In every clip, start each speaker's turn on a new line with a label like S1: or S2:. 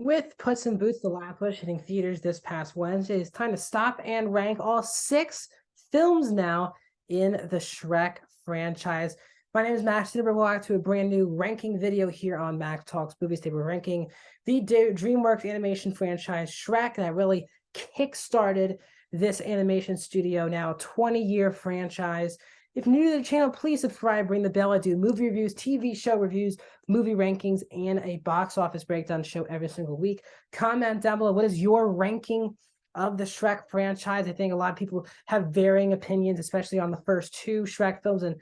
S1: With Puss in Boots: The Last Wish hitting theaters this past Wednesday, it's time to stop and rank all 6 films now in the Shrek franchise. My name is Max We're back to a brand new ranking video here on Max Talks Movies. Today we're ranking the DreamWorks animation franchise Shrek that really kick-started this animation studio, now 20-year franchise. If you're new to the channel, please subscribe, ring the bell. I do movie reviews, TV show reviews, movie rankings, and a box office breakdown show every single week. Comment down below, what is your ranking of the Shrek franchise? I think a lot of people have varying opinions, especially on the first 2 Shrek films. And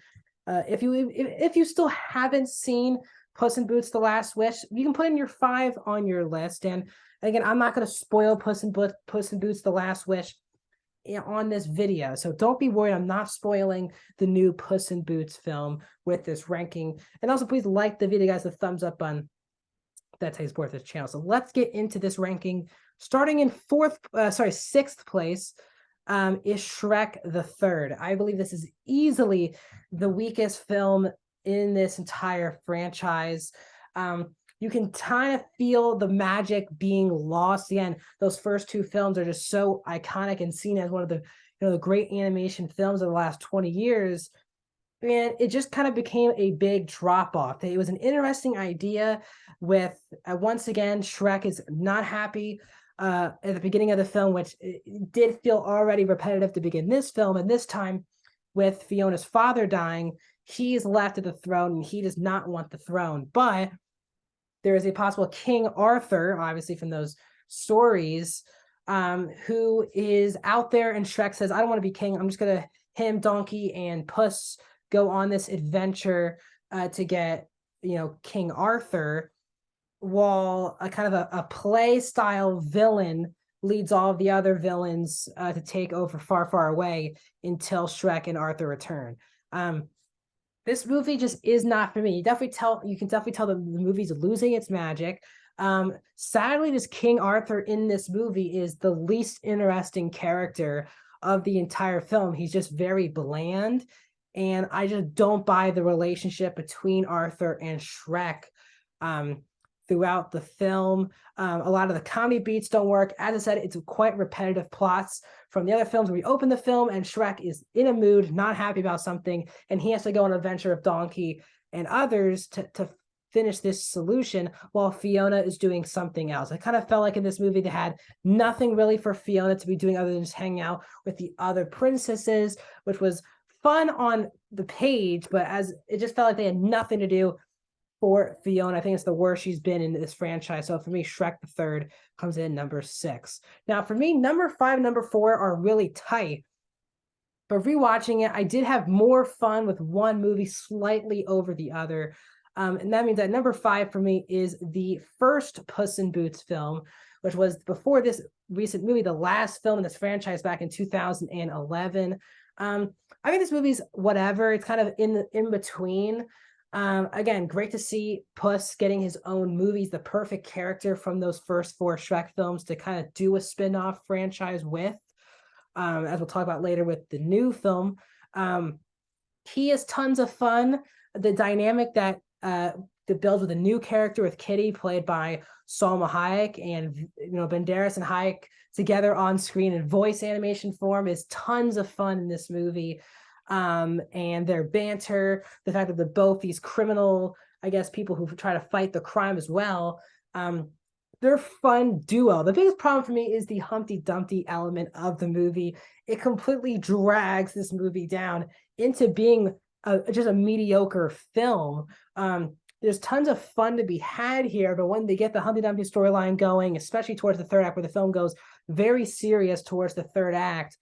S1: if you still haven't seen Puss in Boots: The Last Wish, you can put in your 5 on your list. And again, I'm not going to spoil Puss in Boots: The Last Wish on this video, so don't be worried. I'm not spoiling the new Puss in Boots film with this ranking. And also, please like the video, guys. The thumbs up button that takes support this channel. So let's get into this ranking. Starting in 6th place is Shrek the Third. I believe this is easily the weakest film in this entire franchise. You can kind of feel the magic being lost. Again, those first 2 films are just so iconic and seen as one of the the great animation films of the last 20 years. And it just kind of became a big drop off. It was an interesting idea with, once again, Shrek is not happy at the beginning of the film, which it did feel already repetitive to begin this film. And this time, with Fiona's father dying, he's left at the throne and he does not want the throne. But there is a possible King Arthur, obviously from those stories, who is out there, and Shrek says, I don't want to be king. I'm just going to him, Donkey, and Puss go on this adventure to get, King Arthur, while a kind of a play-style villain leads all of the other villains to take over far, far away until Shrek and Arthur return. This movie just is not for me. You can definitely tell the movie's losing its magic. Sadly, this King Arthur in this movie is the least interesting character of the entire film. He's just very bland, and I just don't buy the relationship between Arthur and Shrek throughout the film. A lot of the comedy beats don't work. As I said, it's quite repetitive plots from the other films where we open the film and Shrek is in a mood, not happy about something, and he has to go on an adventure with Donkey and others to finish this solution while Fiona is doing something else. I kind of felt like in this movie they had nothing really for Fiona to be doing other than just hanging out with the other princesses, which was fun on the page, but as it just felt like they had nothing to do for Fiona. I think it's the worst she's been in this franchise. So for me, Shrek the Third comes in number 6. Now, for me, number 5 and number 4 are really tight. But rewatching it, I did have more fun with one movie slightly over the other. And that means that number 5 for me is the first Puss in Boots film, which was before this recent movie, the last film in this franchise back in 2011. I mean, this movie's whatever. It's kind of in between. Again, great to see Puss getting his own movies, the perfect character from those first 4 Shrek films to kind of do a spin-off franchise with, as we'll talk about later with the new film. He is tons of fun. The dynamic that builds with a new character with Kitty, played by Salma Hayek, and Banderas and Hayek together on screen in voice animation form is tons of fun in this movie. And their banter, the fact that they're both these criminal, I guess, people who try to fight the crime as well. They're a fun duo. The biggest problem for me is the Humpty Dumpty element of the movie. It completely drags this movie down into being just a mediocre film. There's tons of fun to be had here, but when they get the Humpty Dumpty storyline going, especially towards the 3rd act, where the film goes very serious towards the 3rd act,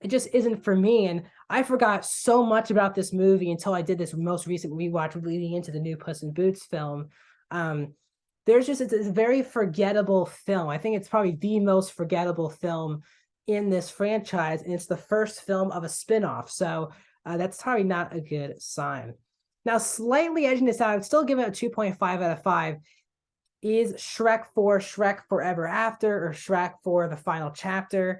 S1: it just isn't for me. And I forgot so much about this movie until I did this most recent rewatch leading into the new Puss in Boots film. It's a very forgettable film. I think it's probably the most forgettable film in this franchise, and it's the first film of a spinoff. So that's probably not a good sign. Now, slightly edging this out, I would still give it a 2.5 out of 5, is Shrek 4, Shrek Forever After, or Shrek 4, The Final Chapter.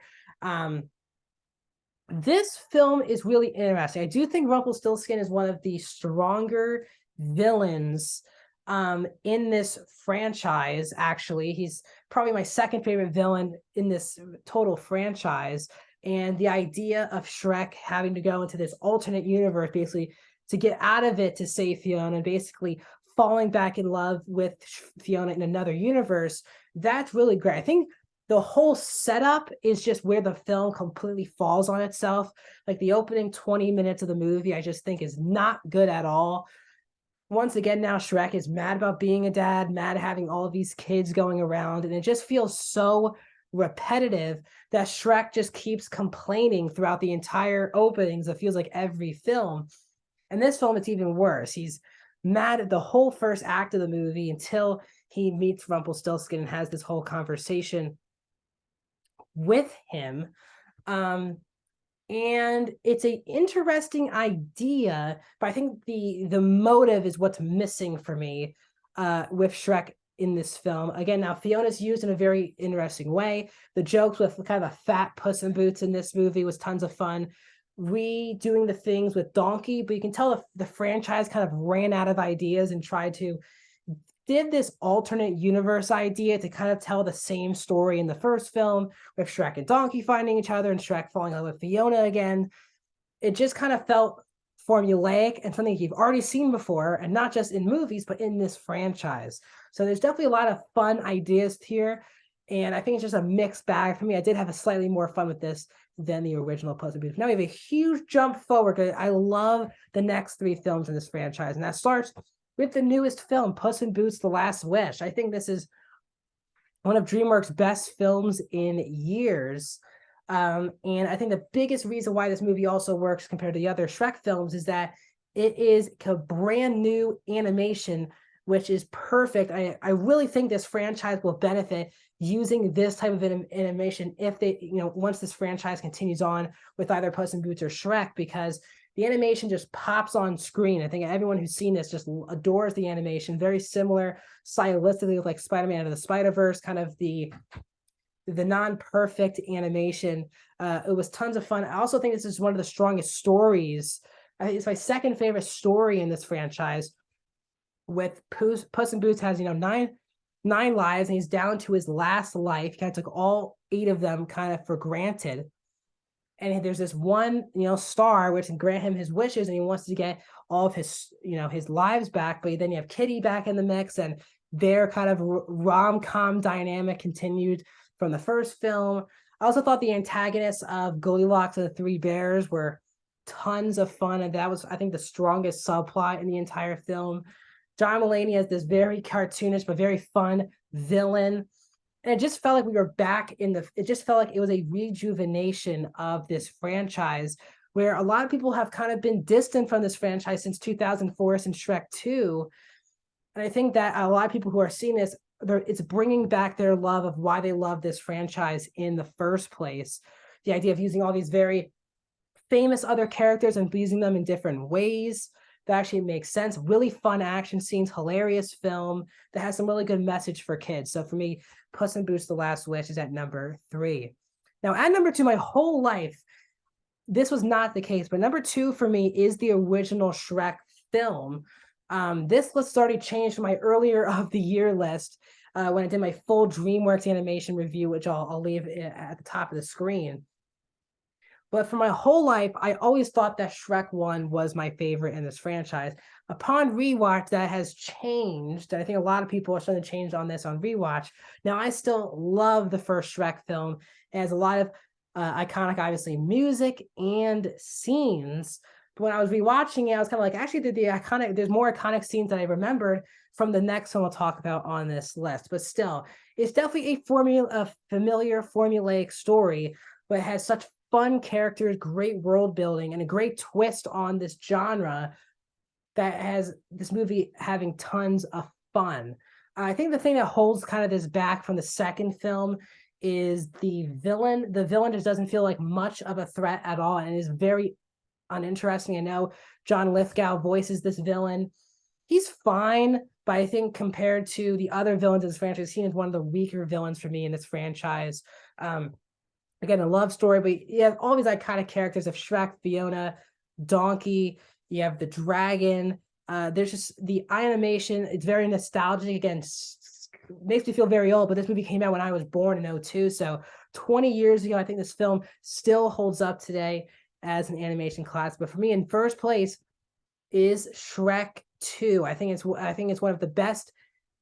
S1: This film is really interesting. I do think Rumpelstiltskin is one of the stronger villains in this franchise. Actually, he's probably my second favorite villain in this total franchise. And the idea of Shrek having to go into this alternate universe, basically to get out of it to save Fiona, and basically falling back in love with Fiona in another universe, that's really great. I think the whole setup is just where the film completely falls on itself. Like the opening 20 minutes of the movie, I just think is not good at all. Once again, now Shrek is mad about being a dad, mad having all of these kids going around, and it just feels so repetitive that Shrek just keeps complaining throughout the entire openings. It feels like every film. And this film, it's even worse. He's mad at the whole first act of the movie until he meets Rumpelstiltskin and has this whole conversation with him. And it's an interesting idea, but I think the motive is what's missing for me with Shrek in this film. Again, now Fiona's used in a very interesting way. The jokes with kind of a fat Puss in Boots in this movie was tons of fun. Redoing the things with Donkey, but you can tell the franchise kind of ran out of ideas and tried to did this alternate universe idea to kind of tell the same story in the first film with Shrek and Donkey finding each other and Shrek falling in love with Fiona again. It just kind of felt formulaic and something you've already seen before, and not just in movies, but in this franchise. So there's definitely a lot of fun ideas here, and I think it's just a mixed bag for me. I did have a slightly more fun with this than the original Puss in Boots. Now we have a huge jump forward. I love the next three films in this franchise, and that starts with the newest film, Puss in Boots: The Last Wish. I think this is one of DreamWorks' best films in years. And I think the biggest reason why this movie also works compared to the other Shrek films is that it is a brand new animation, which is perfect. I really think this franchise will benefit using this type of animation if they, once this franchise continues on with either Puss in Boots or Shrek, because the animation just pops on screen. I think everyone who's seen this just adores the animation. Very similar stylistically with like Spider-Man of the Spider-Verse, kind of the non-perfect animation. It was tons of fun. I also think this is one of the strongest stories. I think it's my second favorite story in this franchise. With Puss in Boots has nine lives, and he's down to his last life. He kind of took all 8 of them kind of for granted. And there's this one, star which can grant him his wishes, and he wants to get all of his, his lives back. But then you have Kitty back in the mix, and their kind of rom-com dynamic continued from the first film. I also thought the antagonists of Goldilocks and the Three Bears were tons of fun, and that was, I think, the strongest subplot in the entire film. John Mulaney has this very cartoonish but very fun villain. And it just felt like we were back it just felt like it was a rejuvenation of this franchise, where a lot of people have kind of been distant from this franchise since 2004, since Shrek 2. And I think that a lot of people who are seeing this, it's bringing back their love of why they love this franchise in the first place. The idea of using all these very famous other characters and using them in different ways that actually makes sense. Really fun action scenes, hilarious film that has some really good message for kids. So for me, Puss in Boots: The Last Wish is at number 3. Now at number 2, my whole life, this was not the case, but number 2 for me is the original Shrek film. This list already changed from my earlier of the year list when I did my full DreamWorks animation review, which I'll leave at the top of the screen. But for my whole life, I always thought that Shrek 1 was my favorite in this franchise. Upon rewatch, that has changed. I think a lot of people are starting to change on this on rewatch. Now, I still love the first Shrek film. It has a lot of iconic, obviously, music and scenes. But when I was rewatching it, I was kind of like, actually, there's more iconic scenes that I remembered from the next one we'll talk about on this list. But still, it's definitely a familiar, formulaic story, but it has such fun characters, great world building, and a great twist on this genre that has this movie having tons of fun. I think the thing that holds kind of this back from the second film is the villain. The villain just doesn't feel like much of a threat at all, and is very uninteresting. I know John Lithgow voices this villain. He's fine, but I think compared to the other villains in this franchise, he is one of the weaker villains for me in this franchise. Again, a love story, but you have all these iconic characters of Shrek, Fiona, Donkey. You have the dragon. There's just the animation, it's very nostalgic. Again, makes me feel very old, but this movie came out when I was born in '02. So 20 years ago, I think this film still holds up today as an animation classic. But for me, in first place is Shrek 2. I think it's one of the best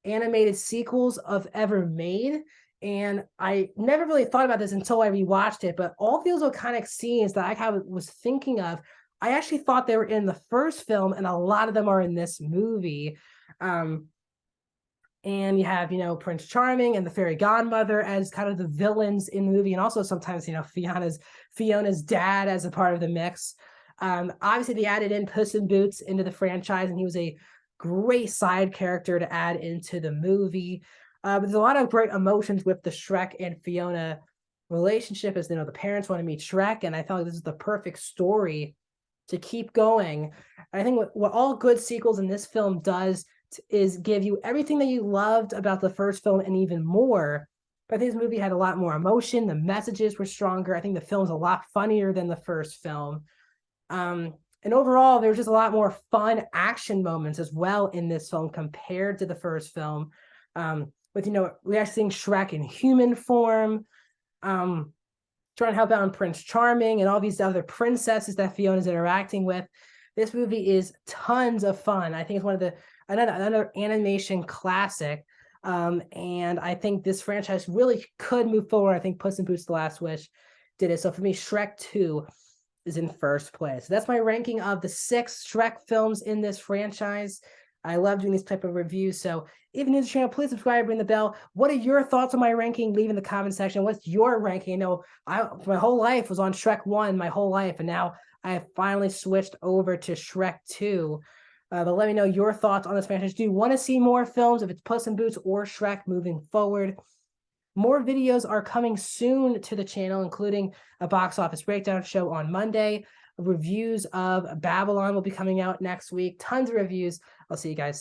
S1: animated sequels of ever made. And I never really thought about this until I rewatched it, but all those iconic scenes that I kind of was thinking of, I actually thought they were in the first film, and a lot of them are in this movie. And you have, Prince Charming and the fairy godmother as kind of the villains in the movie, and also sometimes, Fiona's dad as a part of the mix. Obviously, they added in Puss in Boots into the franchise, and he was a great side character to add into the movie. But there's a lot of great emotions with the Shrek and Fiona relationship, as the parents want to meet Shrek, and I felt like this is the perfect story to keep going. I think what all good sequels in this film does is give you everything that you loved about the first film and even more. But I think this movie had a lot more emotion. The messages were stronger. I think the film's a lot funnier than the first film. And overall, there's just a lot more fun action moments as well in this film compared to the first film. With we actually seeing Shrek in human form, trying to help out on Prince Charming and all these other princesses that Fiona's interacting with. This movie is tons of fun. I think it's one of another animation classic. And I think this franchise really could move forward. I think Puss in Boots: The Last Wish did it. So for me, Shrek 2 is in first place. That's my ranking of the 6 Shrek films in this franchise. I love doing these type of reviews. So if you're new to the channel, please subscribe, ring the bell. What are your thoughts on my ranking? Leave in the comment section. What's your ranking? I know my whole life was on Shrek 1, my whole life, and now I have finally switched over to Shrek 2. But let me know your thoughts on this franchise. Do you want to see more films, if it's Puss in Boots or Shrek, moving forward? More videos are coming soon to the channel, including a box office breakdown show on Monday. Reviews of Babylon will be coming out next week. Tons of reviews. I'll see you guys.